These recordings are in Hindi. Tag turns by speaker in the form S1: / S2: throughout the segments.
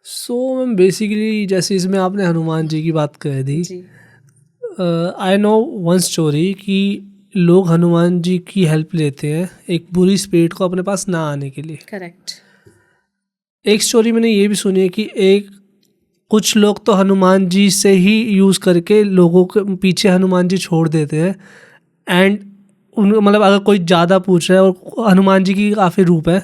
S1: सो बेसिकली जैसे इसमें आपने हनुमान जी की बात कर दी,
S2: जी।
S1: आई नो वन स्टोरी कि लोग हनुमान जी की हेल्प लेते हैं एक बुरी स्पिरिट को अपने पास ना आने के लिए।
S2: करेक्ट।
S1: एक स्टोरी मैंने ये भी सुनी है कि कुछ लोग तो हनुमान जी से ही यूज़ करके लोगों के पीछे हनुमान जी छोड़ देते हैं। एंड उन मतलब अगर कोई ज़्यादा पूछ रहा है और हनुमान जी की काफ़ी रूप है,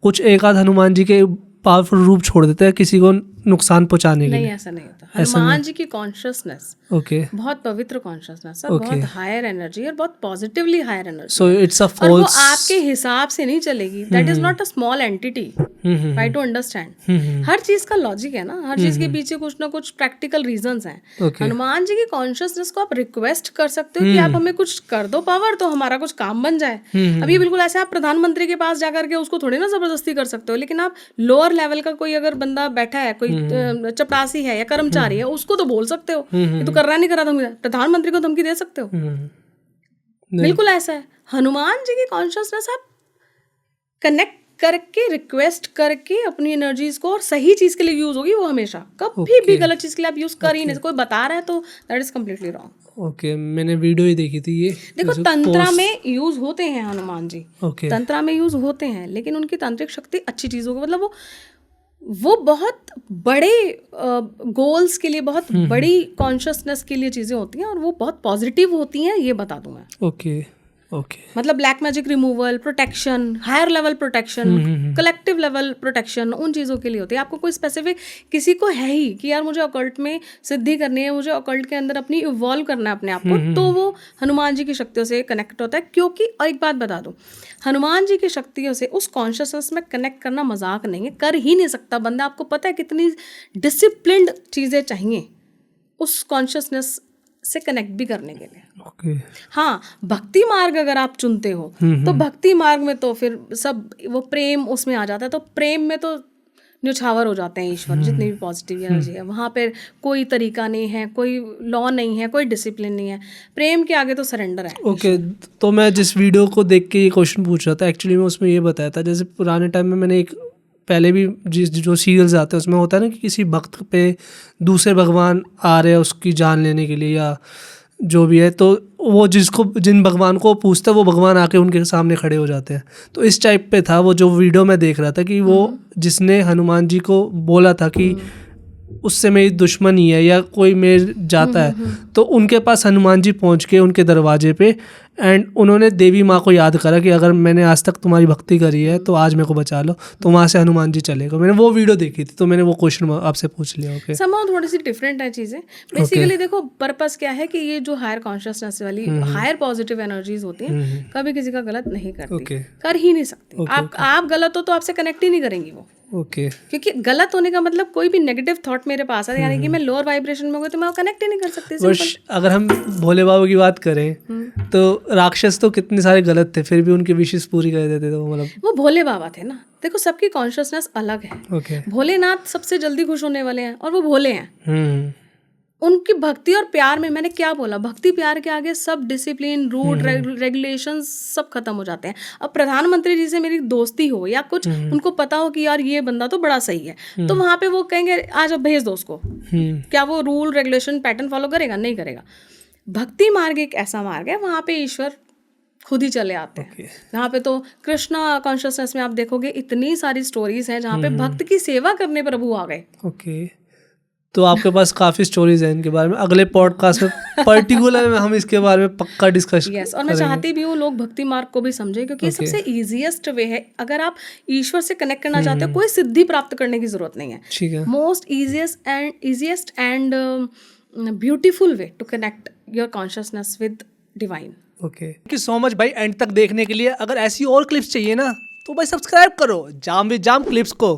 S1: कुछ एक आध हनुमान जी के पावरफुल रूप छोड़ देते हैं किसी को नुकसान पहुंचाने के
S2: नहीं,
S1: लिए।
S2: ऐसा नहीं होता।
S1: ऐसा
S2: हनुमान
S1: नहीं?
S2: जी की कॉन्शियसनेस
S1: ओके
S2: बहुत पवित्र कॉन्शियसनेस है,
S1: ओके
S2: बहुत हायर एनर्जी और बहुत पॉजिटिवली हायर एनर्जी
S1: सो
S2: है।
S1: इट्स अ
S2: और वो
S1: फॉल्स।
S2: आपके हिसाब से नहीं चलेगी। That is not a small entity. Try to understand. हर चीज का लॉजिक है ना, हर चीज के पीछे कुछ ना कुछ प्रैक्टिकल रीजंस हैं।
S1: ओके
S2: हनुमान जी की कॉन्शियसनेस को आप रिक्वेस्ट कर सकते हो कि आप हमें कुछ कर दो पावर, तो हमारा कुछ काम बन जाए। अब ये बिल्कुल ऐसे आप प्रधानमंत्री के पास जाकर के उसको थोड़ी ना जबरदस्ती कर सकते हो, लेकिन आप लोअर लेवल का कोई अगर बंदा बैठा है, कोई चपरासी है या कर्मचारी है, उसको तो बोल सकते हो कि तू कर रहा नहीं कर रहा, धमकी। प्रधानमंत्री को धमकी दे सकते हो?
S1: नहीं।
S2: बिल्कुल ऐसा है। हनुमान जी की कॉन्शियसनेस आप कनेक्ट करके रिक्वेस्ट करके अपनी एनर्जीज को, और सही चीज के लिए यूज होगी वो हमेशा, कभी भी गलत चीज के लिए आप यूज कर ही नहीं। कोई बता रहा है तो that is completely wrong.
S1: Okay मैंने वीडियो ही देखी थी ये।
S2: देखो तंत्रा में यूज होते हैं हनुमान जी,
S1: ओके
S2: तंत्रा में यूज होते हैं, लेकिन उनकी तांत्रिक शक्ति अच्छी चीजों की, मतलब वो बहुत बड़े गोल्स के लिए, बहुत बड़ी कॉन्शियसनेस के लिए चीजें होती हैं, और वो बहुत पॉजिटिव होती हैं, ये बता दूं मैं।
S1: ओके ओके
S2: मतलब black magic removal, protection, higher level protection, collective level protection, उन चीज़ों के लिए होती है। आपको कोई स्पेसिफिक किसी को है ही कि यार मुझे ऑकल्ट में सिद्धि करनी है, मुझे ऑकल्ट के अंदर अपनी इवॉल्व करना है अपने आप को, तो वो हनुमान जी की शक्तियों से कनेक्ट होता है। क्योंकि और एक बात बता दूं, हनुमान जी की शक्तियों से उस कॉन्शियसनेस में कनेक्ट करना मजाक नहीं है, कर ही नहीं सकता बंदा। आपको पता है कितनी डिसिप्लिन्ड चीज़ें चाहिए उस कॉन्शियसनेस से कनेक्ट भी करने के लिए।
S1: ओके
S2: हाँ, भक्ति मार्ग अगर आप चुनते हो तो भक्ति मार्ग में तो फिर सब वो प्रेम उसमें आ जाता है, तो प्रेम में तो न्यौछावर हो जाते हैं ईश्वर। जितनी भी पॉजिटिव एनर्जी है वहाँ पे कोई तरीका नहीं है, कोई लॉ नहीं है, कोई डिसिप्लिन नहीं है। प्रेम के आगे तो सरेंडर है।
S1: ओके तो मैं जिस वीडियो को देख के ये क्वेश्चन पूछ रहा था, एक्चुअली मैं उसमें ये बताया था, जैसे पुराने टाइम में मैंने एक पहले भी जो सीरियल्स आते हैं उसमें होता है ना कि किसी भक्त पे दूसरे भगवान आ रहे हैं उसकी जान लेने के लिए या जो भी है, तो वो जिन भगवान को पूछता है वो भगवान आके उनके सामने खड़े हो जाते हैं। तो इस टाइप पे था वो जो वीडियो मैं देख रहा था कि वो जिसने हनुमान जी को बोला था कि उससे मेरी दुश्मनी है या कोई मेरे जाता है, तो उनके पास हनुमान जी पहुंच के उनके दरवाजे पे, एंड उन्होंने देवी माँ को याद करा कि अगर मैंने आज तक तुम्हारी भक्ति करी है तो आज मेरे को बचा लो, तो वहाँ से हनुमान जी चले गए। मैंने वो वीडियो देखी थी तो मैंने वो क्वेश्चन आपसे पूछ लिया। ओके
S2: समाउ थोड़ी सी डिफरेंट है चीज़ें। बेसिकली देखो पर्पस क्या है कि ये जो हायर कॉन्शियसनेस वाली हायर पॉजिटिव एनर्जीज होती हैं कभी किसी का गलत नहीं करती, कर ही नहीं सकती। आप गलत हो तो आपसे कनेक्ट ही नहीं करेंगी वो।
S1: ओके
S2: क्योंकि गलत होने का मतलब कोई भी नेगेटिव थॉट मेरे पास है, यानी कि मैं लोअर वाइब्रेशन में हो गई तो मैं कनेक्ट ही नहीं कर सकती। सिंपल।
S1: अगर हम भोले बाबा की बात करें तो राक्षस तो कितने सारे गलत थे फिर भी उनकी विशेष पूरी कर देते थे वो, मतलब
S2: वो भोले बाबा थे ना। देखो सबकी कॉन्शियसनेस अलग है।
S1: ओके
S2: भोलेनाथ सबसे जल्दी खुश होने वाले हैं और वो भोले हैं। उनकी भक्ति और प्यार में, मैंने क्या बोला, भक्ति प्यार के आगे सब डिसिप्लिन, रूट, रेगुलेशंस सब खत्म हो जाते हैं। अब प्रधानमंत्री जी से मेरी दोस्ती हो या कुछ उनको पता हो कि यार ये बंदा तो बड़ा सही है, तो वहां पे वो कहेंगे आज अब भेज दो उसको। क्या वो रूल रेगुलेशन पैटर्न फॉलो करेगा? नहीं करेगा। भक्ति मार्ग एक ऐसा मार्ग है वहां पे ईश्वर खुद ही चले आते हैं। यहाँ पे तो कृष्णा कॉन्शियसनेस में आप देखोगे इतनी सारी स्टोरीज हैं जहाँ पे भक्त की सेवा करने प्रभु आ गए।
S1: ओके तो आपके पास काफ़ी स्टोरीज हैं इनके बारे में, अगले पॉडकास्ट में पर्टिकुलर में हम इसके बारे में पक्का डिस्कस
S2: यस। और मैं चाहती भी हूँ लोग भक्ति मार्ग को भी समझें, क्योंकि ये सबसे ईजीएस्ट वे है। अगर आप ईश्वर से कनेक्ट करना चाहते हो, कोई सिद्धि प्राप्त करने की जरूरत नहीं है।
S1: ठीक है।
S2: Most easiest and beautiful way to connect your consciousness with divine.
S1: Okay thank you so much भाई एंड तक देखने के लिए। अगर ऐसी और क्लिप्स चाहिए ना तो भाई सब्सक्राइब करो जाम विद जाम क्लिप्स को।